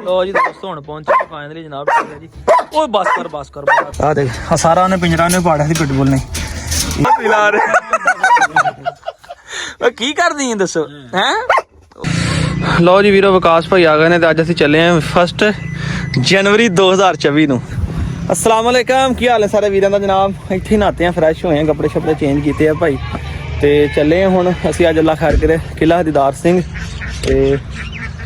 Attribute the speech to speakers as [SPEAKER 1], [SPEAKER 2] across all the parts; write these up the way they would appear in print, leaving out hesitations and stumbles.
[SPEAKER 1] लो जी दोस्तों हुण पहुंचे फाइनली जनाब। ठीक है जी। ओए बस कर आ देख सारा उन्हें पिंजरा ने पाड़ा सी पिटबुल ने पिला रहे की करदी है दसो हैं। लो जी वीरो विकास भाई आ गए ने ते अज असीं चले हैं 1 जनवरी 2024 नूं। अस्सलाम वालेकुम की हाल है सारे वीरां दा जनाब। इत्थे नहाते हैं फ्रैश होए हैं कपड़े शपड़े चेंज कीते हैं भाई ते चले हैं हुण असीं अज अल्लाह खैर करे किला दीदार सिंह ते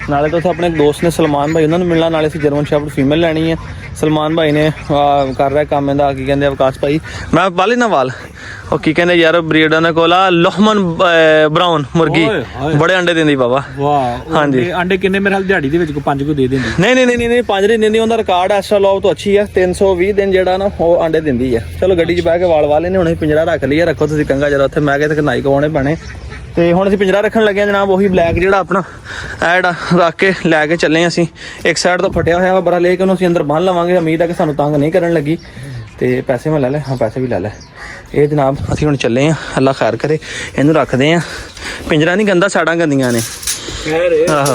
[SPEAKER 1] नाले तो अपने एक दोस्त ने सलमान भाई उन्होंने मिलना नाले से जर्मन शेफर्ड फीमेल लैनी है। सलमान भाई ने कर रहा काम इहदा की कहंदे विकास भाई मैं वाले ना वाल और की कहंदे यार ब्रीड उन्होंने कोला लोहमन ब्राउन मुर्गी बड़े अंडे देंदी बाबा।
[SPEAKER 2] वाह
[SPEAKER 1] हाँ जी
[SPEAKER 2] अंडे किन्ने मेरे हाल दिहाड़ी दे विच को 5 को दे देंदी।
[SPEAKER 1] नहीं 5 नहीं देंदी उनका रिकॉर्ड एक्स्ट्रा लॉ तो अच्छी है 320 दिन जेड़ा ना वो अंडे देंदी है। चलो गड्डी च बह के वाल वाले ने हुणे पिंजरा रख लिया रखो तुसीं कंगा जरा उत्थे मैं कहते नाई कवाने पैणे ते हुण असीं पिंजरा रखन लगे जनाब। वही ब्लैक जेड़ा अपना ऐड रख के लैके चले असीं एक साइड तो फटिया होया बड़ा लेके उन्होंने असीं अंदर बन लवांगे। उम्मीद है कि सानूं तंग नहीं करन लगी ते पैसे मैं लै लै हाँ पैसे भी लै लै। ये जनाब असीं हुण चले हैं अल्लाह खैर करे इनू रखदे हैं पिंजरा नहीं गंदा साइडां गंदियां ने। आहो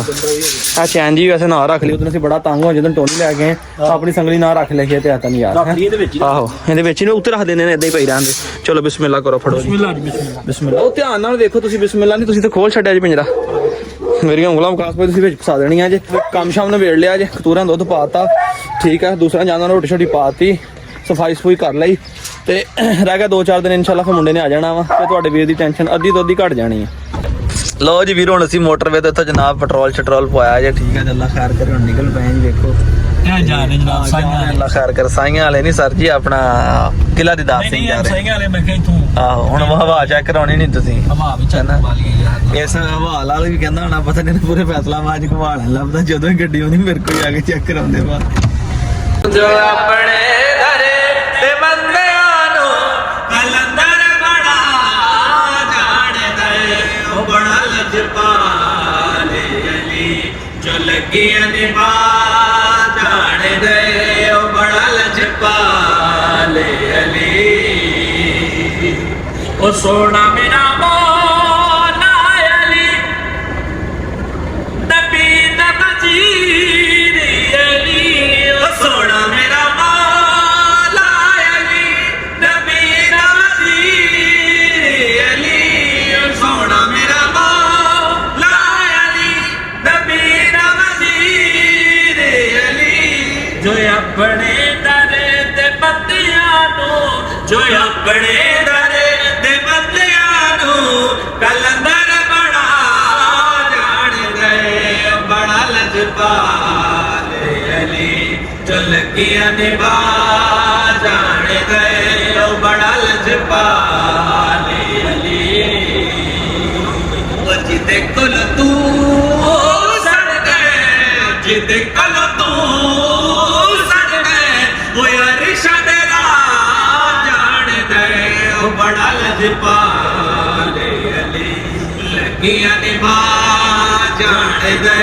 [SPEAKER 1] आ चैन जी वैसे ना रख ली उधर असीं बड़ा तंग हो जदों टोनी लै गए अपनी संगली ना रख ले ते आता नहीं यार। आहो इहदे विच ने उत्ते रख देने ने इदां ही पई रहन दे। चलो बिस्मिल्लाह करो फड़ो बिस्मिल्लाह। ओ ध्यान नाल देखो तुसीं बिस्मिल्लाह नहीं तुसीं ते खोल छड्डिया जी पिंजरा मेरी उंगलां विकास भाई तुसीं विच फसा देणियां जे। काम शाम नवेड़ लिया जे कतूरां दुद्ध पाता ठीक है दूसरा जाना रोटी शोटी पाती सफाई सफूई कर ली ते रह गया 2-4 दिन इंशाल्लाह फिर मुंडे ने आ जाना वा ते तुहाडे वीर दी टेंशन अद्धी तो अद्धी घट जानी है। लो जी वीर हुण असीं मोटरवे ते उत्थे जनाब पेट्रोल शट्रोल पवाया जे ठीक है अल्लाह खैर करे हुण निकल पए जी। देखो
[SPEAKER 2] जा रहे जनाब साइयां
[SPEAKER 1] अल्लाह खैर करे साइयां वाले नहीं सर जी अपना किला दीदार सिंह जा रहे
[SPEAKER 2] साइयां वाले मैं कहीं तू
[SPEAKER 1] आहो हुण हवा चेक कराउणी नहीं तुसीं
[SPEAKER 2] हवा भी चल वाली है
[SPEAKER 1] इस हवा लाल भी कहंदा होना पता नहीं पूरे फैसलाबाद को हवा लभदा जदों ही गड्डी आउंदी मेरे कोल आके चेक कराउंदे बा जो अपने घरे ते बंदियां नु कलंदर बड़ा जान दे ओ बड़ा लजपाले अली जो लगी निभा जान दे ओ बड़ा लजपाले अली ओ सोना मेरा मौला अली नबी नबीर अली ओ सोना मेरा मौला अली नबी नबीर अली ओ सोना मेरा मौला अली नबी नबीर अली जो अपने दरे ते बंदियां नु जो अपने दरे ते बंदियां नु कलंदर बड़ा जान दे बड़ा लजपाले अली जो लगियां निभा जान दे बड़ा लजपाले अली ओ जिदे कुल तू सड़ गए जिदे कुल तू सड़ गए वो अरिशा तेरा जान दे ओ बड़ा लजपाले अली लगियां निभा जान दे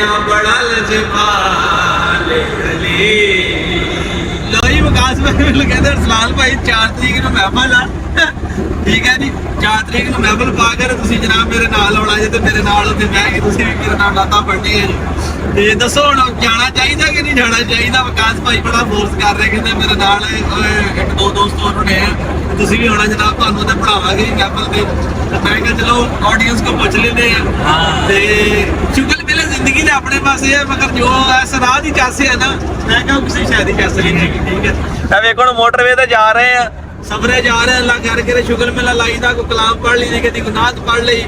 [SPEAKER 1] ओ बड़ा लजपाले अली। लो जी विकास भाई मैनूं कहंदे सलाल भाई 4 तरीक नूं महफल आ ठीक है जी 4 तरीक नूं महफल पा कर तुसीं जनाब मेरे नाल आउणा जे ते मेरे नाल उत्थे बह के तुसीं भी मेरे नाल लातां पढ़नी है जी ते दसो हुण जाना चाहिदा कि नहीं जाना चाहिदा। विकास भाई बड़ा फोर्स कर रहे कहंदे मेरे नाल एक दो दोस्त होर ने तुसीं भी आउणा जनाब तुहानूं ते पढ़ावांगे महफल ते मैं कहा चलो ऑडियंस को पूछ लेते हैं ते शुक्र मिले जिंदगी दे अपने पास है मगर जो इस राह दी चासे है ना मैं कहा किसी शायद ही चासे नहीं है ठीक है। अब देखो मोटरवे ते जा रहे हैं सबरे जा रहे हैं अल्लाह खैर करे शुक्र मिला लाई दा को कलाम पढ़ ली कदी गुनात पढ़ ली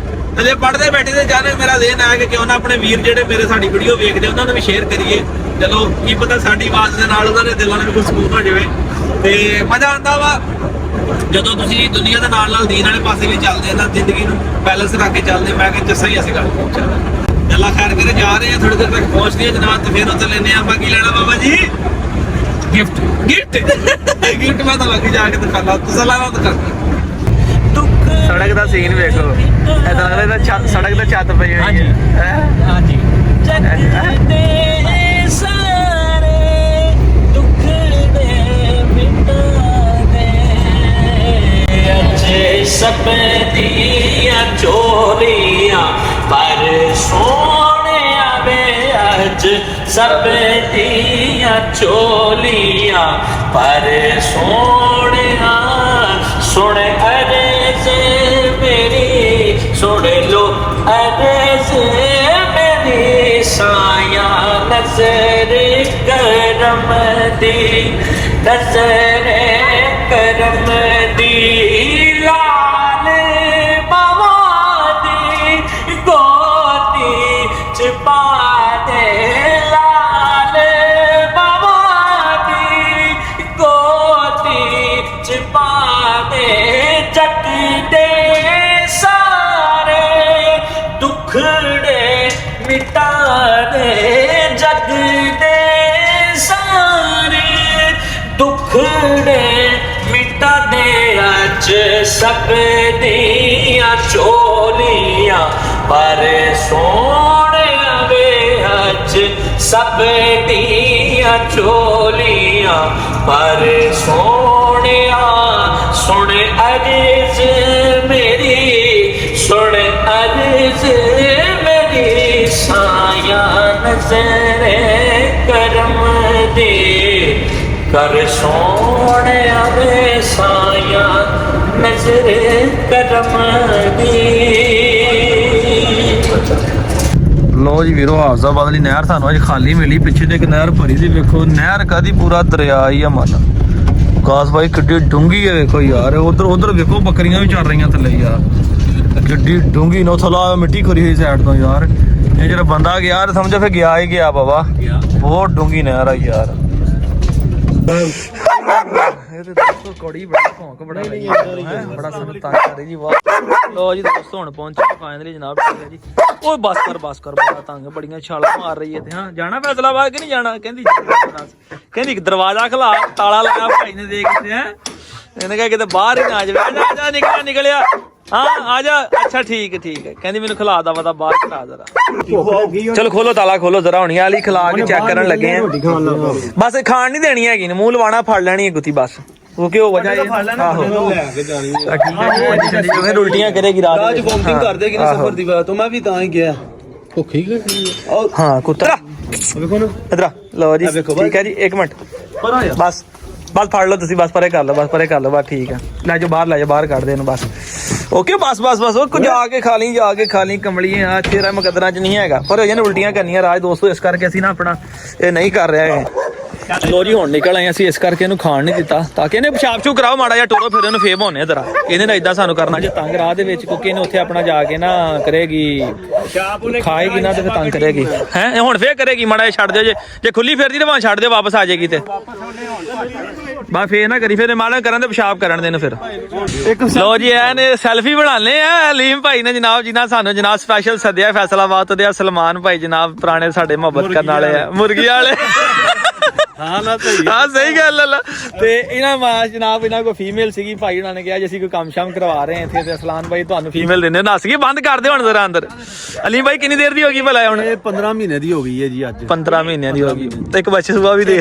[SPEAKER 1] अजे पढ़ते बैठे ते जाने मेरा देन है कि क्यों ना अपने वीर जेडे मेरे साडी वीडियो देखदे उन्हां नूं भी शेयर करिए। चलो की पता साडी आवाज़ दे नाल उन्हां दे दिलां नूं भी सुकून हो जावे ते मजा आंदा वा ਜਦੋਂ ਤੁਸੀਂ ਦੁਨੀਆ ਦੇ ਨਾਲ ਨਾਲ ਦੀਨ ਵਾਲੇ ਪਾਸੇ ਵੀ ਚੱਲਦੇ ਆ ਨਾ ਜ਼ਿੰਦਗੀ ਨੂੰ ਬੈਲੈਂਸ ਰੱਖ ਕੇ ਚੱਲਦੇ ਮੈਂ ਕਿਹਾ ਜੱਸਾ ਹੀ ਅਸੀਂ ਗੱਲ ਪਹੁੰਚਾਂਗੇ। ਅੱਲਾ ਖੈਰ ਕਰੇ ਜਾ ਰਹੇ ਆ ਥੋੜੀ ਦੇਰ ਤੱਕ ਪਹੁੰਚਦੇ ਆ ਜਨਾਬ ਤੇ ਫਿਰ ਉੱਥੇ ਲੈਣੇ ਆਪਾਂ ਕੀ ਲੈਣਾ ਬਾਬਾ ਜੀ ਗਿਫਟ ਮੈਂ ਤਾਂ ਲੱਗੀ ਜਾ ਕੇ ਦਿਖਾਣਾ ਤੁਸੀਂ ਲਾਵਾ ਤਾਂ ਕਰ ਸੜਕ ਦਾ ਸੀਨ ਵੇਖੋ ਇਦਾਂ ਲੱਗਦਾ ਸੜਕ ਦਾ ਛੱਤ ਪਈ ਹੋਈ ਹੈ ਹਾਂਜੀ ਸਾਰੇ ਦੁੱਖ ਦੇ ਮਿਟਾ ਦੇ अच्छे सपनियां चोरियां पर सोने वे अज सब दिया चोलियां पर सोनिया सुन अर्ज़ मेरी सुन लो अर्ज़ मेरी साया नजर करम दी नजर करम दी लाल बाबा दी गोदी च पा दे लाल बाबा दी गोदी च पा दे जग दे सारे दुखड़े मिटा दे जग दे सारे दुखड़े मिटा दे अज सब दिया चोलियां पर सोने वे अज सब दिया चोलियां पर सोने सुन अर्ज़ मेरी सुन अर्ज़ मेरी साया नजर करम दे कर सोने वे साया नजर करम दी।
[SPEAKER 2] ਲੋ ਜੀ ਵੀਰੋ ਹਾਜ਼ਰਾਬਾਦ ਵਾਲੀ ਨਹਿਰ ਸਾਨੂੰ ਅੱਜ ਖਾਲੀ ਮਿਲੀ ਪਿੱਛੇ ਤੇ ਇੱਕ ਨਹਿਰ ਭਰੀ ਸੀ ਵੇਖੋ ਨਹਿਰ ਕਾਦੀ ਪੂਰਾ ਦਰਿਆ ਹੀ ਆ ਮਨ ਕਾਸ ਭਾਈ ਕਿੱਡੀ ਡੂੰਗੀ ਹੈ ਵੇਖੋ ਯਾਰ ਉਧਰ ਵੇਖੋ ਬੱਕਰੀਆਂ ਵੀ ਚੱਲ ਰਹੀਆਂ ਥੱਲੇ ਯਾਰ ਕਿੱਡੀ ਡੂੰਗੀ ਨੋ ਥਲਾ ਮਿੱਟੀ ਖਰੀ ਹੋਈ ਸਾਈਡ ਤੋਂ ਯਾਰ ਇਹ ਜਿਹੜਾ ਬੰਦਾ ਗਿਆ ਤੇ ਸਮਝੋ ਫੇ ਗਿਆ ਹੀ ਗਿਆ ਬਾਬਾ ਬਹੁਤ ਡੂੰਗੀ ਨਹਿਰ ਆ ਯਾਰ ਇਹ ਤੇ ਦੋਸਤੋ ਕੋੜੀ ਬੜਾ ਭੌਂਕ ਬੜਾ ਲਈ ਹੈ ਬੜਾ ਸਾਨੂੰ ਤੰਗ ਕਰ ਰਹੀ ਜੀ ਵਾਹ ਲੋ ਜੀ ਦੋਸਤੋ ਹੁਣ ਪਹੁੰਚੇ ਫਾਈਨਲੀ ਜਨਾਬ ਠੀਕ ਹੈ ਜੀ ਓਏ ਬਸ ਕਰ ਬੜਾ ਤੰਗ ਬੜੀਆਂ ਛਾਲਾਂ ਮਾਰ ਰਹੀ ਹੈ ਤੇ ਹਾਂ ਜਾਣਾ ਫੈਸਲਾਬਾਦ ਕਿ ਨਹੀਂ ਜਾਣਾ ਕਹਿੰਦੀ ਦਰਵਾਜ਼ਾ ਖਲਾ ਤਾਲਾ ਲਾਇਆ ਭਾਈ ਨੇ ਦੇਖ ਕੇ ਹੈ ਇਹਨੇ ਕਿਹਾ ਕਿਤੇ ਬਾਹਰ ਹੀ ਨਾ ਜਾਵੇ ਜਾ ਨਿਕਲਿਆ ਹਾਂ ਆ ਜਾ ਅੱਛਾ ਠੀਕ ਹੈ ਕਹਿੰਦੀ ਮੈਨੂੰ ਖਿਲਾ ਦਾ ਪਤਾ ਬਾਹਰ ਖਿਲਾ ਜ਼ਰਾ ਚਲੋ ਖੋਲੋ ਤਾਲਾ ਖੋਲੋ ਜ਼ਰਾ ਹੁਣੀ ਵਾਲੀ ਖਿਲਾ ਕੇ ਚੈੱਕ ਕਰਨ ਲੱਗੇ ਆ ਬਸ ਖਾਣ ਨਹੀਂ ਦੇਣੀ ਹੈਗੀ ਮੂੰਹ ਲਵਾਣਾ ਫੜ ਲੈਣੀ ਹੈ ਗੁੱਤੀ ਬਸ ਉਹ ਕਿਉਂ ਵਜ੍ਹਾ ਆਹੋ ਠੀਕ ਹੈ ਜੀ ਉਲਟੀਆਂ ਕਰੇਗੀ ਰਾਤ
[SPEAKER 3] आज वॉमिटिंग कर देगी ना सफर दी बात तो मैं भी ता ही गया भुखी और
[SPEAKER 2] ਹਾਂ ਕੁੱਤਾ
[SPEAKER 3] देखो ना
[SPEAKER 2] ਇਧਰ ਲਓ ਜੀ ਠੀਕ ਹੈ ਜੀ 1 ਮਿੰਟ ਬਸ ਫੜ ਲਓ ਤੁਸੀਂ ਬਸ ਪਰੇ ਕਰ ਲਓ ਬਸ ਠੀਕ ਆ ਲੈ ਜਾਓ ਬਾਹਰ ਕੱਢ ਦੇ ਇਹਨੂੰ ਬਸ ਓਕੇ ਬਸ ਉਹ ਜਾ ਕੇ ਖਾ ਲਈ ਕਮਲੀਏ ਆ ਤੇਰਾ ਮੁਕੱਦਰਾਂ ਚ ਨਹੀਂ ਹੈਗਾ ਪਰ ਇਹਨਾਂ ਉਲਟੀਆਂ ਕਰਨੀਆਂ ਰਾਜ ਦੋਸਤੋ ਇਸ ਕਰਕੇ ਅਸੀਂ ਨਾ ਆਪਣਾ ਇਹ ਨਹੀਂ ਕਰ ਰਹੇ ਲੋ ਜੀ ਹੁਣ ਨਿਕਲ ਆਏ ਅਸੀਂ ਇਸ ਕਰਕੇ ਇਹਨੂੰ ਖਾਣ ਨਹੀਂ ਦਿੱਤਾ ਤਾਂ ਕਿ ਇਹਨੇ ਪਿਸ਼ਾਬ ਚੂ ਕਰਾਓ ਮਾੜਾ ਜਿਹਾ ਟੋਰੋ ਫਿਰ ਇਹਨੂੰ ਫੇਮ ਹੋਣੇ ਜ਼ਰਾ ਇਹਨੇ ਨਾਲ ਇਦਾਂ ਸਾਨੂੰ ਕਰਨਾ ਜੇ ਤੰਗ ਰਾਹ ਦੇ ਵਿੱਚ ਕਿਉਂਕਿ ਇਹਨੇ ਉੱਥੇ ਆਪਣਾ ਜਾ ਕੇ ਨਾ ਕਰੇਗੀ ਖਾਏਗੀ ਨਾ ਤੇ ਫਿਰ ਤੰਗ ਕਰੇਗੀ ਹੈ ਹੁਣ ਫੇਰ ਕਰੇਗੀ ਮਾੜਾ ਜਿਹਾ ਛੱਡ ਦਿਓ ਜੇ ਖੁੱਲੀ ਫਿਰਦੀ ਤਾਂ ਛੱਡ ਦਿਓ ਵਾਪਸ ਆ ਜਾਏਗੀ ਤੇ ਬਸ ਫੇਰ ਨਾ ਕਰੀ ਫਿਰ ਮਾੜਾ ਕਰਨ ਤੇ ਪਿਸ਼ਾਬ ਕਰਨ ਦੇ ਨੂੰ ਫਿਰ ਲੋ ਜੀ ਇਹਨੇ ਸੈਲਫੀ ਬਣਾਣੇ ਆ ਅਲੀਮ ਭਾਈ ਨੇ ਜਨਾਬ ਜਿਨ੍ਹਾਂ ਸਾਨੂੰ ਜਨਾਬ ਸਪੈਸ਼ਲ ਸੱਦਿਆ ਫੈਸਲਾਬਾਦ ਤੋਂ ਦੇ ਸਲਮਾਨ ਭਾਈ ਜਨਾਬ ਪੁਰਾਣੇ ਸਾਡੇ ਮੁਹੱਬਤ ਕਰਨ ਵਾਲੇ ਆ ਮੁਰਗੀ ਵਾਲੇ ਹਾਂ ਸਹੀ ਗੱਲ ਹੈ ਤੇ ਇਹਨਾਂ ਮਾਸ ਜਨਾਬ ਇਹਨਾਂ ਕੋਈ ਫੀਮੇਲ ਸੀਗੀ ਭਾਈ ਉਹਨਾਂ ਨੇ ਕਿਹਾ ਜੇ ਅਸੀਂ ਕੋਈ ਕੰਮ ਸ਼ਾਮ ਕਰਵਾ ਰਹੇ ਇੱਥੇ ਤੇ ਅਸਲਾਨ ਭਾਈ ਤੁਹਾਨੂੰ ਫੀਮੇਲ ਦਿੰਦੇ ਨੱਸ ਗਈ ਬੰਦ ਕਰ ਦਿਓ ਹੁਣ ਜ਼ਰਾ ਅੰਦਰ ਅਲੀ ਭਾਈ ਕਿੰਨੀ ਦੇਰ ਦੀ ਹੋ ਗਈ ਭਲਾ ਹੁਣ
[SPEAKER 3] ਇਹ 15 ਮਹੀਨੇ ਦੀ ਹੋ ਗਈ ਹੈ ਜੀ ਅੱਜ
[SPEAKER 2] 15 ਮਹੀਨਿਆਂ ਦੀ ਹੋ ਗਈ ਤੇ ਇੱਕ ਬੱਚੇ ਸੁਬਾ ਵੀ ਦੇ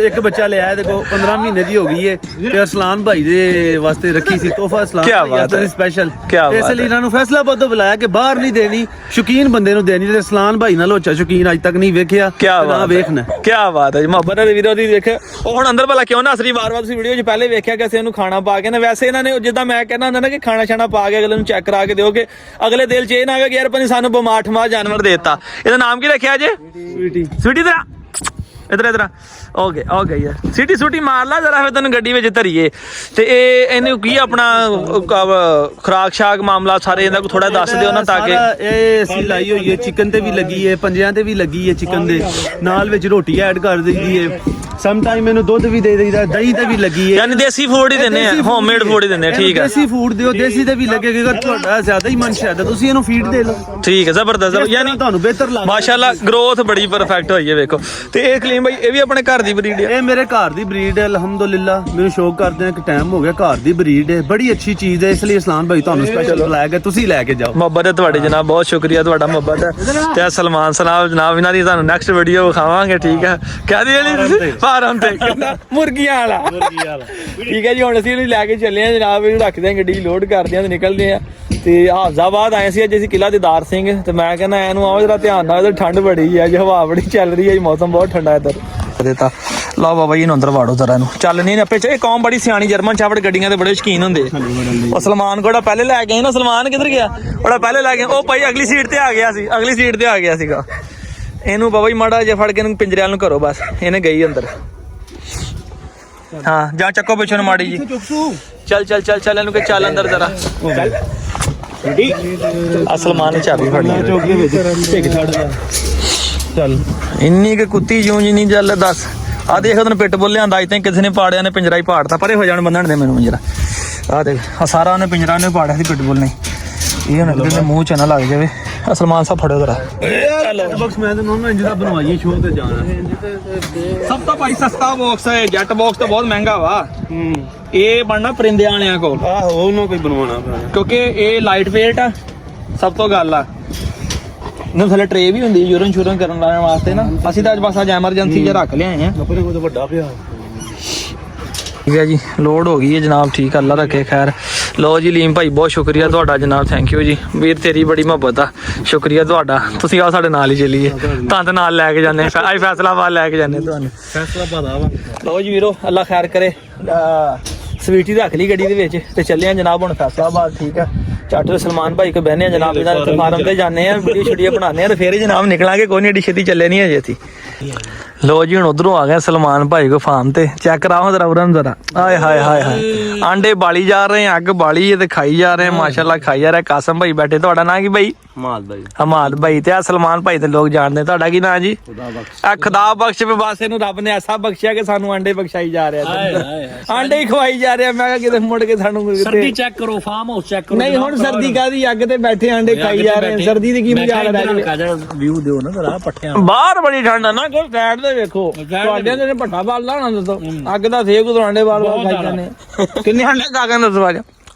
[SPEAKER 3] ਇੱਕ ਬੱਚਾ ਲਿਆ ਦੇਖੋ 15 ਮਹੀਨੇ ਦੀ ਹੋ ਗਈ ਹੈ ਤੇ ਅਸਲਾਨ ਭਾਈ ਦੇ ਵਾਸਤੇ ਰੱਖੀ ਸੀ ਤੋਹਫਾ ਅਸਲਾਨ ਭਾਈ ਦਾ ਸਪੈਸ਼ਲ ਇਸ ਲਈ ਇਹਨਾਂ ਨੂੰ ਫੈਸਲਾਬਾਦ ਤੋਂ ਬੁਲਾਇਆ ਕਿ ਬਾਹਰ ਨਹੀਂ ਦੇਣੀ ਸ਼ੌਕੀਨ ਬੰਦੇ ਨੂੰ ਦੇਣੀ ਤੇ ਅਸਲਾਨ ਭਾਈ ਨਾਲ ਹੋਚਾ ਸ਼ੌਕੀਨ ਅੱਜ ਤੱਕ ਨਹੀਂ ਵੇਖਿਆ ਨਾ ਵੇਖਣਾ ਕੀ
[SPEAKER 2] ਬਾਤ ਹੈ ਜੀ ਮੁਹੱਬਤ ਦੇ ਵੀਰੋ ਦੀ ਦੇਖ ਉਹ ਹੁਣ ਅੰਦਰ ਭਲਾ ਕਿਉਂ ਨਾ ਅਸਲੀ ਵਾਰ-ਵਾਰ ਤੁਸੀਂ ਵੀਡੀਓ 'ਚ ਪਹਿਲੇ ਵੇਖਿਆ ਕਿ ਅਸੀਂ ਉਹਨੂੰ ਖਾਣਾ ਪਾ ਕੇ ਨਾ ਵੈਸੇ ਇਹਨਾਂ ਨੇ ਜਿੱਦਾਂ ਮੈਂ ਕਹਿੰਦਾ ਹੁੰਦਾ ਨਾ ਕਿ ਖਾਣਾ ਛਾਣਾ ਪਾ ਕੇ ਅਗਲੇ ਨੂੰ ਚੈੱਕ ਕਰਾ ਕੇ ਦਿਓਗੇ ਅਗਲੇ ਦਿਲ 'ਚ ਇਹ ਨਾ ਆਵੇ ਕਿ ਯਾਰ ਪਨੀ ਸਾਨੂੰ ਬਿਮਾਰ ਠਮਾਰ ਜਾਨਵਰ ਦੇ ਦਿੱਤਾ ਇਹਦਾ ਨਾਮ ਕੀ ਰੱਖਿਆ ਜੇ ਸਵੀਟੀ ਤੇਰਾ ਇਧਰ ਹੋ ਗਿਆ ਯਾਰ ਸਿਟੀ ਮਾਰ ਲਾ ਜਰਾ ਫਿਰ ਤੈਨੂੰ ਗੱਡੀ ਵਿੱਚ ਧਰੀਏ ਤੇ ਇਹ ਇਹਨੂੰ ਕੀ ਆਪਣਾ ਖੁਰਾਕ ਸ਼ਾਕ ਮਾਮਲਾ ਸਾਰੇ ਇਹਦਾ ਕੋਈ ਥੋੜਾ ਦੱਸ ਦਿਓ ਨਾ ਤਾਂ ਕਿ
[SPEAKER 3] ਇਹ ਅਸੀਂ ਲਾਈ ਹੋਈ ਹੈ ਚਿਕਨ ਤੇ ਵੀ ਲੱਗੀ ਹੈ ਪੰਜਿਆਂ ਤੇ ਵੀ ਲੱਗੀ ਹੈ ਚਿਕਨ ਦੇ ਨਾਲ ਵਿੱਚ ਰੋਟੀ ਐਡ ਕਰ ਦਈਦੀ ਹੈ ਸਮ ਟਾਈਮ ਇਹਨੂੰ ਦੁੱਧ ਵੀ ਦੇ ਦਈਦਾ ਦਹੀਂ ਤੇ ਵੀ ਲੱਗੀ ਹੈ
[SPEAKER 2] ਯਾਨੀ ਦੇਸੀ ਫੂਡ ਹੀ ਦਿੰਦੇ ਆ ਹੋਮਮੇਡ ਫੂਡ ਹੀ ਦਿੰਦੇ ਆ ਠੀਕ ਹੈ
[SPEAKER 3] ਦੇਸੀ ਫੂਡ ਦਿਓ ਦੇਸੀ ਤੇ ਵੀ ਲੱਗੇਗਾ ਤੁਹਾਡਾ ਜ਼ਿਆਦਾ ਹੀ ਮਨ ਸ਼ਾਇਦ ਤੁਸੀਂ ਇਹਨੂੰ ਫੀਡ ਦੇ ਲਓ
[SPEAKER 2] ਠੀਕ ਹੈ ਜ਼ਬਰਦਸਤ ਯਾਨੀ
[SPEAKER 3] ਤੁਹਾਨੂੰ ਬਿਹਤਰ ਲੱਗ
[SPEAKER 2] ਮਾਸ਼ਾਅੱਲਾ ਗਰੋਥ ਬੜੀ ਪਰਫੈਕਟ ਹੋਈ ਹੈ ਵੇਖੋ ਤੇ ਇਹ ਕਲੀਮ ਭਾਈ ਇਹ ਵੀ ਆਪਣੇ ਘਰ ਦੀ ਬਰੀਡ ਹੈ
[SPEAKER 3] ਇਹ ਮੇਰੇ ਘਰ ਦੀ ਬਰੀਡ ਹੈ ਅਲਹਮਦੁਲਿਲਾ ਮੈਨੂੰ ਸ਼ੌਕ ਕਰਦੇ ਆ ਕਿ ਟਾਈਮ ਹੋ ਗਿਆ ਘਰ ਦੀ ਬਰੀਡ ਹੈ ਬੜੀ ਅੱਛੀ ਚੀਜ਼ ਹੈ ਇਸ ਲਈ ਅਸਲਾਨ ਭਾਈ ਤੁਹਾਨੂੰ ਸਪੈਸ਼ਲ ਬੁਲਾਇਆ ਗਿਆ ਤੁਸੀਂ ਲੈ ਕੇ ਜਾਓ
[SPEAKER 2] ਮੁਹੱਬਤ ਹੈ ਤੁਹਾਡੀ ਜਨਾਬ ਬਹੁਤ ਸ਼ੁਕਰੀਆ ਤੁਹਾਡਾ ਮੁਹੱਬਤ ਹੈ ਤੇ ਸਲਮਾਨ ਸਲਾਮ ਜਨਾਬ ਇਹਨਾਂ ਦੀ ਤੁਹਾਨੂੰ ਨੈਕਸਟ ਵੀਡੀਓ ਵਿਖਾਵਾਂਗੇ ਠੀਕ ਹੈ ਕਹਿ ਦਿਓ ਜੀ ਫਾਰਮ ਤੇ ਮੁਰਗੀਆਂ ਵਾਲਾ ਠੀਕ ਹੈ ਜੀ ਹੁਣ ਅਸੀਂ ਇਹਨੂੰ ਲੈ ਕੇ ਚੱਲੇ ਆ ਜਨਾਬ ਇਹਨੂੰ ਰੱਖਦੇ ਆ ਗੱਡੀ ਲੋਡ ਕਰਦੇ ਆ ਤੇ ਨਿਕਲਦੇ ਆ ਤੇ ਹਾਫਜ਼ਾਬਾਦ ਆਏ ਸੀ ਅੱਜ ਅਸੀਂ ਕਿਲਾ ਦੀਦਾਰ ਸਿੰਘ ਤੇ ਮੈਂ ਕਹਿੰਦਾ ਇਹਨੂੰ ਆਓ ਜਰਾ ਧਿਆਨ ਨਾਲ, ਇੱਧਰ ਠੰਡ ਬੜੀ ਹੈ, ਅੱਜ ਹਵਾ ਬੜੀ ਚੱਲ ਰਹੀ ਹੈ, ਮੌਸਮ ਬਹੁਤ ਠੰਡਾ ਇੱਧਰ ਦੇਤਾ। ਲਓ ਬਾਬਾ ਜੀ ਨੂੰ ਅੰਦਰ ਵਾੜੋ ਜ਼ਰਾ ਇਹਨੂੰ, ਚੱਲ ਨਹੀਂ ਆਪੇ ਚ ਇਹ ਕੌਮ ਬੜੀ ਸਿਆਣੀ, ਜਰਮਨ ਸ਼ਾਫਟ ਗੱਡੀਆਂ ਦੇ ਬੜੇ ਸ਼ੌਕੀਨ ਹੁੰਦੇ। ਉਹ ਸਲਮਾਨ ਕੋੜਾ ਪਹਿਲੇ ਲੈ ਕੇ ਆਏ ਨਾ, ਸਲਮਾਨ ਕਿੱਧਰ ਗਿਆ? ਉਹਦਾ ਪਹਿਲੇ ਲੈ ਕੇ ਉਹ ਭਾਈ ਅਗਲੀ ਸੀਟ ਤੇ ਆ ਗਿਆ ਸੀ, ਅਗਲੀ ਸੀਟ ਤੇ ਆ ਗਿਆ ਸੀਗਾ। ਇਹਨੂੰ ਬਾਬਾ ਜੀ ਮਾੜਾ ਜਿਹਾ ਫੜ ਕੇ ਇਹਨੂੰ ਪਿੰਜਰੇ ਵਾਲ ਨੂੰ ਕਰੋ ਬਸ, ਇਹਨੇ ਗਈ ਅੰਦਰ। ਹਾਂ ਜਾ ਚੱਕੋ ਪਿੱਛੋਂ ਨੂੰ ਮਾੜੀ ਜੀ, ਚੱਲ ਚੱਲ ਚੱਲ ਚੱਲ ਇਹਨੂੰ ਕਿ ਚੱਲ ਅੰਦਰ ਜ਼ਰਾ। ਸਲਮਾਨ ਨੇ ਚਾਬੀ ਫੜ ਲਈ, ਚੱਲ ਇੰਨੀ ਕਿ ਕੁੱਤੀ ਜੂੰ ਜਿੰਨੀ ਜਲ ਦੱਸ। ਆ ਦੇਖ ਉਹਨੇ ਪਿੱਟ ਬੁੱਲ ਲਿਆਂਦਾ, ਅੱਜ ਤਾਈਂ ਕਿਸੇ ਨੇ ਪਾੜਿਆ ਨੇ ਪਿੰਜਰਾ ਹੀ ਪਾੜਤਾ, ਪਰੇ ਹੋ ਜਾਣ ਬੰਨਣ ਦੇ ਮੈਨੂੰ ਪਿੰਜਰਾ। ਆ ਦੇਖ ਆ ਸਾਰਾ ਉਹਨੇ ਪਿੰਜਰਾ ਉਹਨੇ ਪਾੜਿਆ ਸੀ ਪਿੱਟ ਬੁੱਲ ਨੇ, ਇਹ ਹੁਣ ਕਿਤੇ ਮੂੰਹ ਚ ਨਾ ਲੱਗ ਜਾਵੇ। ਸਲਮਾਨ ਸਾਹਿਬ ਫੜਿਓ ਜ਼ਰਾ।
[SPEAKER 3] ਬਾਕਸ ਮੈਂ ਤਾਂ ਨੋਨ ਇੰਜ ਦਾ ਬਣਵਾਈਏ ਸ਼ੋਅ ਤੇ ਜਾਣਾ।
[SPEAKER 2] ਸਭ ਤੋਂ ਭਾਈ ਸਸਤਾ ਬਾਕਸ ਹੈ, ਜੈਟ ਬਾਕਸ ਤਾਂ ਬਹੁਤ ਮਹਿੰਗਾ ਵਾ। ਇਹ ਬਣਨਾ ਪਰਿੰਦਿਆਂ ਵਾਲਿਆਂ ਕੋਲ,
[SPEAKER 3] ਆਹੋ ਉਹਨੂੰ ਕੋਈ ਬਣਵਾਉਣਾ ਪੈਣਾ,
[SPEAKER 2] ਕਿਉਂਕਿ ਇਹ ਲਾਈਟ ਵੇਟ ਆ, ਸਭ ਤੋਂ ਗੱਲ ਆ। ਇਹਨਾਂ ਥੱਲੇ ਟਰੇ ਵੀ ਹੁੰਦੀ ਯੂਰਨ ਸ਼ੂਰਨ ਕਰਨ ਵਾਸਤੇ ਨਾ। ਅਸੀਂ ਤਾਂ ਅੱਜ ਬਸ ਅੱਜ ਐਮਰਜੈਂਸੀ 'ਚ ਰੱਖ ਲਿਆਏ ਆ।
[SPEAKER 3] ਆਪਣੇ ਕੋਲ ਤਾਂ ਵੱਡਾ ਪਿਆ।
[SPEAKER 2] ਠੀਕ ਹੈ ਜੀ, ਲੋਡ ਹੋ ਗਈ ਹੈ ਜਨਾਬ, ਠੀਕ ਆ, ਅੱਲਾ ਰੱਖੇ ਖੈਰ। ਲੋ ਜੀ ਲੀਮ ਭਾਈ ਬਹੁਤ ਸ਼ੁਕਰੀਆ ਤੁਹਾਡਾ ਜਨਾਬ, ਥੈਂਕ ਯੂ ਜੀ ਵੀਰ, ਤੇਰੀ ਬੜੀ ਮੁਹੱਬਤ ਆ, ਸ਼ੁਕਰੀਆ ਤੁਹਾਡਾ। ਤੁਸੀਂ ਆਓ ਸਾਡੇ ਨਾਲ ਹੀ ਚੱਲੀਏ, ਤਾਂ ਨਾਲ ਲੈ ਕੇ ਜਾਂਦੇ ਅੱਜ ਫੈਸਲਾਬਾਦ ਲੈ ਕੇ ਜਾਂਦੇ ਤੁਹਾਨੂੰ।
[SPEAKER 3] ਫੈਸਲਾਬਾਦ ਆਵਾ।
[SPEAKER 2] ਲੋ ਜੀ ਵੀਰੋ, ਅੱਲਾ ਖੈਰ ਕਰੇ। ਸਵੀਟੀ ਰੱਖ ਲਈ ਗੱਡੀ ਦੇ ਵਿੱਚ ਤੇ ਚੱਲੇ ਆ ਜਨਾਬ ਹੁਣ ਫੈਸਲਾਬਾਦ। ਠੀਕ ਆ, ਚਾਟਰ ਸਲਮਾਨ ਭਾਈ ਕੋ ਬਹਿਨੇ ਆ ਜਨਾਬ, ਇਹਨਾਂ ਦੇ ਫਾਰਮ ਤੇ ਜਾਂਦੇ ਆ, ਵੀਡੀਓ ਛੁੱਟੀਆਂ ਬਣਾਉਂਦੇ ਆ ਤੇ ਫੇਰ ਹੀ ਜਨਾਬ ਨਿਕਲਾਂਗੇ। ਕੋਈ ਨਹੀਂ ਏਡੀ ਛੇਤੀ ਚੱਲੇ ਨਹੀਂ ਅਜੇ ਅਸੀਂ। ਲੋ ਜੀ ਹੁਣ ਉਧਰੋਂ ਆ ਗਿਆ ਸਲਮਾਨ ਭਾਈ ਕੋ ਫਾਰਮ ਤੇ, ਚੈੱਕ ਕਰਾਓ ਜ਼ਰਾ ਉਰਾਂ ਜ਼ਰਾ। ਆਏ ਹਾਏ ਹਾਏ ਹਾਏ, ਆਂਡੇ ਬਾਲੀ ਜਾ ਰਹੇ ਆ, ਅੱਗ ਬਾਲੀ ਤੇ ਖਾਈ ਜਾ ਰਹੇ ਮਾਸ਼ਾਅੱਲਾ, ਖਾਈ ਜਾ ਰਿਹਾ। ਕਾਸਮ ਭਾਈ ਬੈਠੇ, ਤੁਹਾਡਾ ਨਾਂ ਕੀ ਭਾਈ? ਹਮਾਦ ਭਾਈ। ਤੇ ਆ ਸਲਮਾਨ ਭਾਈ ਤੇ ਲੋਕ ਜਾਣਦੇ, ਤੁਹਾਡਾ ਕੀ ਨਾਂ ਜੀ? ਆ ਖੁਦਾ ਬਖਸ਼ ਵੀ, ਬਸ ਇਹਨੂੰ ਰੱਬ ਨੇ ਐਸਾ ਬਖਸ਼ਿਆ ਕਿ ਸਾਨੂੰ ਆਂਡੇ ਬਖਸ਼ਾਈ ਜਾ ਰਿਹਾ, ਆਂਡੇ ਹੀ ਖਵਾਈ ਜਾ ਰਿਹਾ। ਮੈਂ ਕਿਹਾ ਕਿਤੇ ਮੁੜ ਕੇ ਸਾਨੂੰ
[SPEAKER 4] ਸਰਦੀ ਚੈੱਕ ਕਰੋ, ਫਾਰਮ ਹਾਊਸ ਚੈੱਕ ਕਰੋ।
[SPEAKER 2] ਨਹੀਂ ਹੁਣ ਸਰਦੀ ਕਾਦੀ, ਅੱਗ ਤੇ ਬੈਠੇ ਆਂਡੇ ਖਾਈ ਜਾ ਰਹੇ, ਸਰਦੀ ਦੀ ਕੀ ਮਜ਼ਾਕ ਲੈ।
[SPEAKER 4] ਵਿਊ ਦਿਓ ਨਾ ਜ਼ਰਾ ਪੱਠਿਆਂ
[SPEAKER 2] ਬਾਹਰ ਬੜੀ ਠੰਡ ਆ ਨਾ, ਕੋਈ ਸਾਈਡ ਤੇ ਵੇਖੋ, ਤੁਹਾਡੇ ਨੇ ਭੱਠਾ ਬਾਲਦਾ ਹੋਣਾ, ਦੱਸੋ ਅੱਗ ਦਾ ਸੇਕ ਉਦੋਂ ਆਂਡੇ ਬਾਲ ਬਾਲ ਖਾਈ ਜਾਂਦੇ। ਕਿੰਨੇ ਆਂਡੇ ਖਾ ਕੇ ਦੱਸੋ ਆ ਜਾ।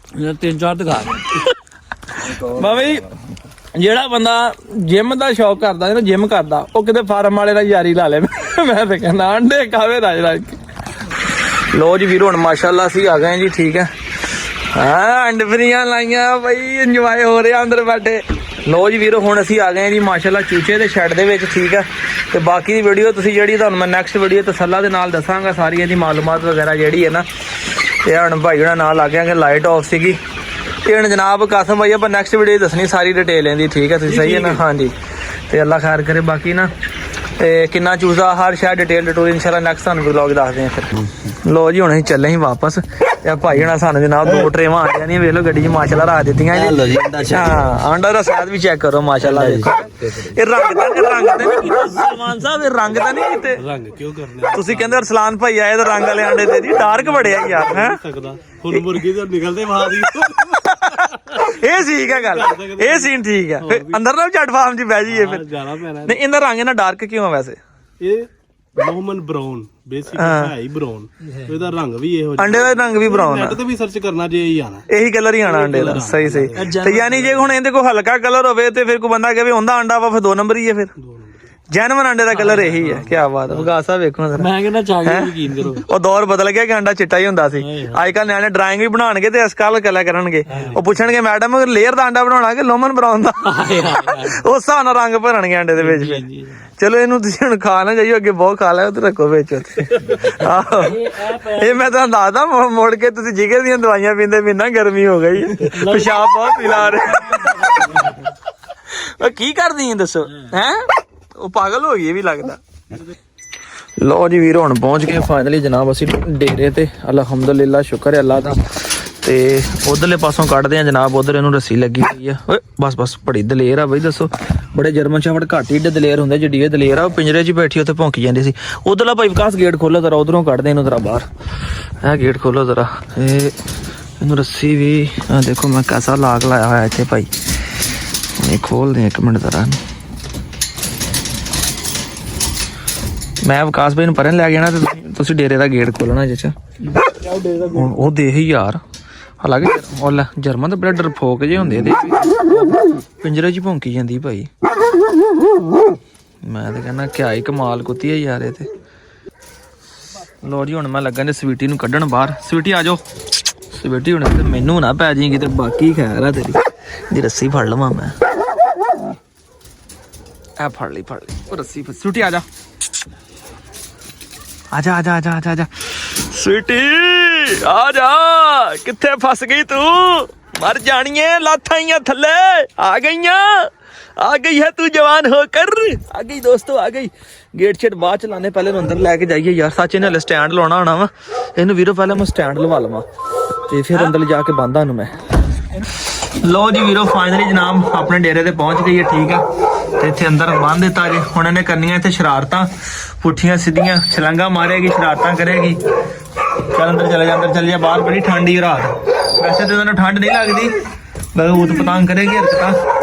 [SPEAKER 4] 3-4 ਦਿਖਾ
[SPEAKER 2] ਬਾਬਾ ਜੀ, ਜਿਹੜਾ ਬੰਦਾ ਜਿਮ ਦਾ ਸ਼ੌਕ ਕਰਦਾ ਜਿਹੜਾ ਜਿਮ ਕਰਦਾ, ਉਹ ਕਿਤੇ ਫਾਰਮ ਵਾਲੇ ਦਾ ਯਾਰੀ ਲਾ ਲੇ। ਮੈਂ ਤੇ ਕਹਿੰਦਾ ਆਂਡੇ ਖਾਵੇ ਰਾਜ ਰਾਜ ਕੇ। ਲੋ ਜੀ ਵੀਰੋ ਹੁਣ ਮਾਸ਼ਾਅੱਲਾ ਅਸੀਂ ਆ ਗਏ ਜੀ, ਠੀਕ ਹੈ। ਹਾਂ ਅੰਡ ਫਰੀਆਂ ਲਾਈਆਂ ਬਈ, ਇੰਜੋਏ ਹੋ ਰਿਹਾ ਅੰਦਰ ਬੈਠੇ। ਲੋ ਜੀ ਵੀਰੋ ਹੁਣ ਅਸੀਂ ਆ ਗਏ ਜੀ ਮਾਸ਼ਾਅੱਲਾ ਚੂਚੇ ਦੇ ਸ਼ੈੱਡ ਦੇ ਵਿੱਚ, ਠੀਕ ਹੈ। ਤੇ ਬਾਕੀ ਦੀ ਵੀਡੀਓ ਤੁਸੀਂ ਜਿਹੜੀ ਤੁਹਾਨੂੰ ਮੈਂ ਨੈਕਸਟ ਵੀਡੀਓ ਤਸੱਲਾ ਦੇ ਨਾਲ ਦੱਸਾਂਗਾ, ਸਾਰੀ ਇਹਦੀ ਮਾਲੂਮਾਤ ਵਗੈਰਾ ਜਿਹੜੀ ਹੈ ਨਾ। ਤੇ ਹੁਣ ਭਾਈ ਉਹਨਾਂ ਨਾਲ ਆ ਗਿਆ ਕਿ ਲਾਈਟ ਆਫ ਸੀਗੀ। ਤੇ ਹੁਣ ਜਨਾਬ ਕਾਸਮ ਭਾਈ ਆਪਾਂ ਨੈਕਸਟ ਵੀਡੀਓ ਦੱਸਣੀ ਸਾਰੀ ਡਿਟੇਲ ਇਹਦੀ, ਠੀਕ ਹੈ ਤੁਸੀਂ ਸਹੀ ਹੈ ਨਾ? ਹਾਂਜੀ ਤੇ ਅੱਲਾ ਖੈਰ ਕਰੇ। ਬਾਕੀ ਨਾ ਤੇ ਕਿੰਨਾ ਚੂਜ਼ਾ ਹਰ ਸ਼ਾਇਦ ਡਿਟੇਲ ਇਨਸ਼ਾਅੱਲਾ ਨੈਕਸਟ ਤੁਹਾਨੂੰ ਵਲੌਗ ਦੱਸਦੇ ਆ ਫਿਰ। ਲੋ ਜੀ ਹੁਣ ਅਸੀਂ ਚੱਲੇ ਸੀ ਵਾਪਸ, ਤੇ ਭਾਈ ਹੁਣਾਂ ਸਾਨੂੰ ਜਨਾਬ 2 ਟਰੇਵਾਂ ਆ ਜਾਂਦੀਆਂ, ਵੇਖ ਲਓ ਗੱਡੀ 'ਚ ਮਾਸ਼ਾਅੱਲਾ ਰੱਖ ਦਿੱਤੀਆਂ ਜੀ। ਹਾਂ ਆਂਡਾ ਦਾ ਸਵਾਦ ਵੀ ਚੈੱਕ ਕਰੋ ਮਾਸ਼ਾਅੱਲਾ। ਦੇਖੋ ਇਹ ਰੰਗ ਤਾਂ ਨਹੀਂ ਕੀਤਾ ਸਲਮਾਨ ਸਾਹਿਬ, ਇਹ ਰੰਗ ਤਾਂ ਨਹੀਂ ਕੀਤੇ।
[SPEAKER 3] ਰੰਗ ਕਿਉਂ ਕਰਨੇ?
[SPEAKER 2] ਤੁਸੀਂ ਕਹਿੰਦੇ ਅਰਸਲਾਨ ਭਾਈ ਆਏ ਤਾਂ ਰੰਗ ਵਾਲੇ ਆਂਡੇ ਤੇ ਜੀ ਡਾਰਕ ਬੜਿਆ ਯਾਰ। ਹੈ
[SPEAKER 3] ਹੁਣ ਮੁਰਗੀ ਤੋਂ ਨਿਕਲਦੇ ਬਾਹਰ ਦੀ।
[SPEAKER 2] ਇਹ ਠੀਕ ਹੈ ਗੱਲ, ਇਹ ਸੀਨ ਠੀਕ ਹੈ। ਫਿਰ ਅੰਦਰ ਨਾਲ ਝੱਟ ਫਾਰਮ 'ਚ ਬਹਿ ਜਾਈਏ ਫਿਰ।
[SPEAKER 3] ਜਾਣਾ ਪੈਣਾ।
[SPEAKER 2] ਨਹੀਂ ਇਹਦਾ ਰੰਗ ਇਹਨਾਂ ਡਾਰਕ ਕਿਉਂ ਆ ਵੈਸੇ?
[SPEAKER 3] ਇਹ ਨੋਰਮਲ ਬ੍ਰਾਊਨ ਬੇਸਿਕ ਹੈ ਹੀ ਬ੍ਰਾਊਨ, ਇਹਦਾ ਰੰਗ ਵੀ ਇਹੋ ਜਿਹਾ।
[SPEAKER 2] ਅੰਡੇ ਦਾ ਰੰਗ ਵੀ ਬਰਾਊਨ ਆ,
[SPEAKER 3] ਨੈਟ ਤੇ ਵੀ ਸਰਚ ਕਰਨਾ ਜੇ ਇਹੀ ਆਣਾ,
[SPEAKER 2] ਇਹੀ ਕਲਰ ਹੀ ਆਣਾ ਅੰਡੇ ਦਾ। ਸਹੀ ਸਹੀ। ਤੇ ਯਾਨੀ ਜੇ ਹੁਣ ਇਹਦੇ ਕੋਲ ਹਲਕਾ ਕਲਰ ਹੋਵੇ ਤੇ ਫਿਰ ਕੋਈ ਬੰਦਾ ਕਹੇ ਉਹਦਾ ਅੰਡਾ ਵਾ, ਫਿਰ 2 ਨੰਬਰ ਹੀ ਹੈ। ਫਿਰ ਜੈਨੂਇਨ ਅੰਡੇ ਦਾ ਕਲਰ ਇਹੀ ਹੈ। ਕੀ ਬਾਤ ਹੈ ਵਗਾਸ ਸਾਹਿਬ, ਵੇਖੋ ਜ਼ਰਾ।
[SPEAKER 4] ਮੈਂ ਕਹਿੰਦਾ ਚਾਹ ਕੇ ਯਕੀਨ ਕਰੋ,
[SPEAKER 2] ਉਹ ਦੌਰ ਬਦਲ ਗਿਆ ਕਿ ਅੰਡਾ ਚਿੱਟਾ ਹੀ ਹੁੰਦਾ ਸੀ। ਅੱਜ ਕੱਲ ਨਿਆਣੇ ਡਰਾਇੰਗ ਵੀ ਬਣਾਉਣਗੇ ਤੇ ਇਸ ਕੱਲ ਕਲਿਆ ਕਰਨਗੇ। ਉਹ ਪੁੱਛਣਗੇ ਮੈਡਮ ਲੇਅਰ ਦਾ ਅੰਡਾ ਬਣਾਉਣਾ ਕਿ ਲੋਮਨ ਬਰਾਊਨ ਦਾ, ਉਸ ਹਿਸਾਬ ਨਾਲ ਰੰਗ ਭਰਨਗੇ ਅੰਡੇ ਦੇ ਵਿੱਚ। ਚਲੋ ਇਹਨੂੰ ਤੁਸੀਂ ਹੁਣ ਖਾ ਨਾ ਜਾਈਓ, ਅੱਗੇ ਬਹੁਤ ਖਾ ਲਿਆ, ਉੱਥੇ ਰੱਖੋ ਵਿੱਚ ਉੱਥੇ। ਆਹੋ ਇਹ ਮੈਂ ਤੁਹਾਨੂੰ ਦੱਸਦਾ, ਮੁੜ ਕੇ ਤੁਸੀਂ ਜਿਗਰ ਦੀਆਂ ਦਵਾਈਆਂ ਪੀਂਦੇ ਪੀਂਦਾ ਗਰਮੀ ਹੋ ਗਈ, ਪਿਸ਼ਾਬ ਬਹੁਤ ਪੀਲਾ ਰਿਹਾ। ਕੀ ਕਰਦੀ ਹੈ ਦੱਸੋ? ਹੈਂ ਉਹ ਪਾਗਲ ਹੋ ਗਈ ਇਹ ਵੀ ਲੱਗਦਾ। ਲੋ ਜੀ ਵੀਰ ਹੁਣ ਪਹੁੰਚ ਗਏ ਫਾਈਨਲੀ ਜਨਾਬ ਅਸੀਂ ਡੇਰੇ ਤੇ, ਅਲਹਮਦੁਲਿਲਾ ਸ਼ੁਕਰ ਹੈ ਅੱਲਾ ਦਾ। ਤੇ ਉਧਰਲੇ ਪਾਸੋਂ ਕੱਢਦੇ ਆ ਜਨਾਬ, ਉਧਰ ਇਹਨੂੰ ਰੱਸੀ ਲੱਗੀ ਹੋਈ ਆ। ਓਏ ਬਸ ਬਸ ਬੜੀ ਦਲੇਰ ਆ ਬਈ, ਦੱਸੋ ਬੜੇ ਜਰਮਨ ਸ਼ਾਫਟ ਘੱਟ ਹੀ ਦਲੇਰ ਹੁੰਦੇ, ਜਿੱਡੀ ਇਹ ਦਲੇਰ ਆ। ਉਹ ਪਿੰਜਰੇ 'ਚ ਬੈਠੀ ਉੱਥੇ ਭੌਂਕੀ ਜਾਂਦੀ ਸੀ। ਉਧਰਲਾ ਭਾਈ ਵਿਕਾਸ ਗੇਟ ਖੋਲੋ ਜ਼ਰਾ, ਉਧਰੋਂ ਕੱਢਦੇ ਇਹਨੂੰ ਜ਼ਰਾ ਬਾਹਰ। ਇਹ ਗੇਟ ਖੋਲੋ ਜ਼ਰਾ, ਇਹਨੂੰ ਰੱਸੀ ਵੀ ਦੇਖੋ ਮੈਂ ਕੈਸਾ ਲਾਗ ਲਾਇਆ ਹੋਇਆ ਇੱਥੇ ਭਾਈ। ਇਹ ਖੋਲਦੇ 1 ਮਿੰਟ ਜ਼ਰਾ। ਮੈਂ ਵਿਕਾਸ ਭਾਈ ਨੂੰ ਪਰੇ ਲੈ ਜਾਣਾ ਤੇ ਤੁਸੀਂ ਡੇਰੇ ਦਾ ਗੇਟ ਖੋਲਣਾ ਜਿੱਚ। ਉਹ ਦੇਖ ਯਾਰ, ਹਾਲਾਂਕਿ ਉਹ ਲੈ ਜਰਮਨ ਤਾਂ ਬੜਾ ਡਰਫੋਕ ਜਿਹੇ ਹੁੰਦੇ ਇਹਦੇ, ਪਿੰਜਰੇ 'ਚ ਭੌਂਕੀ ਜਾਂਦੀ ਭਾਈ। ਮੈਂ ਤਾਂ ਕਹਿੰਦਾ ਕਿਆ ਹੀ ਕਮਾਲ ਕੁੱਤੀ ਹੈ ਯਾਰ ਇਹ ਤੇ। ਲੋ ਜੀ ਹੁਣ ਮੈਂ ਲੱਗਾ ਜੇ ਸਵੀਟੀ ਨੂੰ ਕੱਢਣ ਬਾਹਰ। ਸਵੀਟੀ ਆ ਜਾਓ। ਸਵੀਟੀ ਹੁਣ ਮੈਨੂੰ ਨਾ ਪੈ ਜਾਏਗੀ ਤੇ ਬਾਕੀ ਖੈਰ ਆ ਤੇਰੀ। ਦੀ ਰੱਸੀ ਫੜ ਲਵਾਂ ਮੈਂ ਆ ਫੜ ਲਈ ਉਹ ਰੱਸੀ ਸੁਟੀ ਆ ਜਾ ਆਜਾ ਆਜਾ ਆਜਾ ਆਜਾ ਆਜਾ ਸਵੀਟੀ ਆ ਜਾ ਕਿੱਥੇ ਫਸ ਗਈ ਤੂੰ ਮਰ ਜਾਣੀਏ ਲਾਥਾਈਆਂ ਥੱਲੇ ਆ ਗਈ है तू जवान होकर आ गई दोस्तों आ गई गेट छेट बाद चलाने पहले अंदर लैके जाइए यार सच इन्हें स्टैंड लाना होना वा इन्हू वीरो पहले मैं स्टैंड लवा लवा ते फिर अंदर जाके बांधा मैं लो जी वीरो फाइनली जनाब अपने डेरे ते पहुंच गई है ठीक है ते इत्थे अंदर बांध दिता जी हुण इन्हें करनियां इत्थे शरारतां पुठियां सीधियां छलांगा मारेगी शरारतां करेगी चल अंदर चले जा बाहर बड़ी ठंडी रात वैसे तो इन्हें ठंड नहीं लगती बस ऊत पतंग करेगी हरकतां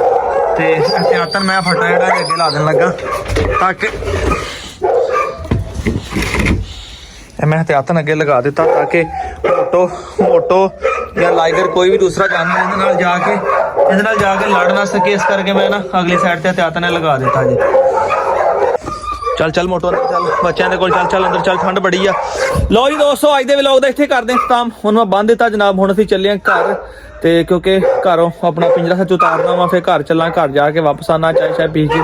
[SPEAKER 2] ਤੇ ਇhtiyatan ਮੈਂ ਫਟਾ ਜਿਹੜਾ ਅੱਗੇ ਲਾ ਦੇਣ ਲੱਗਾ ਤਾਂ ਕਿ मैं इhtiyatan ਅੱਗੇ ਲਗਾ ਦਿੱਤਾ ਤਾਂ ਕਿ ਮੋਟੋ ਜਾਂ ਲਾਈਗਰ ਕੋਈ ਵੀ ਦੂਸਰਾ ਜਾਨਵਰ ਇਹਦੇ ਨਾਲ ਜਾ ਕੇ ਲੜ ਨਾ ਸਕੇ ਇਸ ਕਰਕੇ ਮੈਂ ਨਾ ਅਗਲੀ ਸਾਈਡ ਤੇ ਇhtiyatan ਲਗਾ ਦਿੱਤਾ ਜੀ ਚੱਲ ਮੋਟੋ ਚੱਲ ਬੱਚਿਆਂ ਦੇ ਕੋਲ ਚੱਲ ਅੰਦਰ ਚੱਲ ਠੰਡ ਬੜੀ ਆ ਲਓ ਜੀ ਦੋਸਤੋ ਅੱਜ ਦੇ ਵਲੌਗ ਦਾ ਇੱਥੇ ਕਰਦੇ ਹਾਂ ਖਤਮ ਹੁਣ ਮੈਂ ਬੰਨ ਦਿੱਤਾ ਜਨਾਬ ਹੁਣ ਅਸੀਂ ਚੱਲੇ ਆਂ ਘਰ ਤੇ ਕਿਉਂਕਿ ਘਰੋਂ ਆਪਣਾ ਪਿੰਜਰਾ ਸੱਚ ਉਤਾਰਨਾ ਵਾ ਫਿਰ ਘਰ ਚੱਲਾਂ ਘਰ ਜਾ ਕੇ ਵਾਪਸ ਆਣਾ ਚਾਹੇ ਪੀ ਕੇ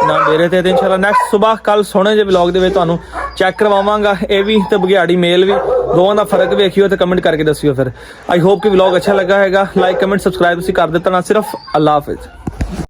[SPEAKER 2] ਨਾ ਮੇਰੇ ਤੇ ਇਨਸ਼ਾਅੱਲਾ ਨੈਕਸਟ ਸਵੇਰ ਕੱਲ ਸੋਹਣੇ ਜਿਹੇ ਵਲੌਗ ਦੇ ਵਿੱਚ ਤੁਹਾਨੂੰ ਚੈੱਕ ਕਰਵਾਵਾਂਗਾ ਇਹ ਵੀ ਤੇ ਬਗਿਆੜੀ ਮੇਲ ਵੀ ਦੋਵਾਂ ਦਾ ਫਰਕ ਵੇਖਿਓ ਤੇ ਕਮੈਂਟ ਕਰਕੇ ਦੱਸਿਓ ਫਿਰ ਆਈ ਹੋਪ ਕਿ ਵਲੌਗ ਅੱਛਾ ਲੱਗਾ ਹੈਗਾ ਲਾਈਕ ਕਮੈਂਟ ਸਬਸਕ੍ਰਾਈਬ ਤੁਸੀਂ ਕਰ ਦਿੱਤਾ ਨਾ ਸਿਰਫ ਅੱਲਾ ਹਾਫਿਜ਼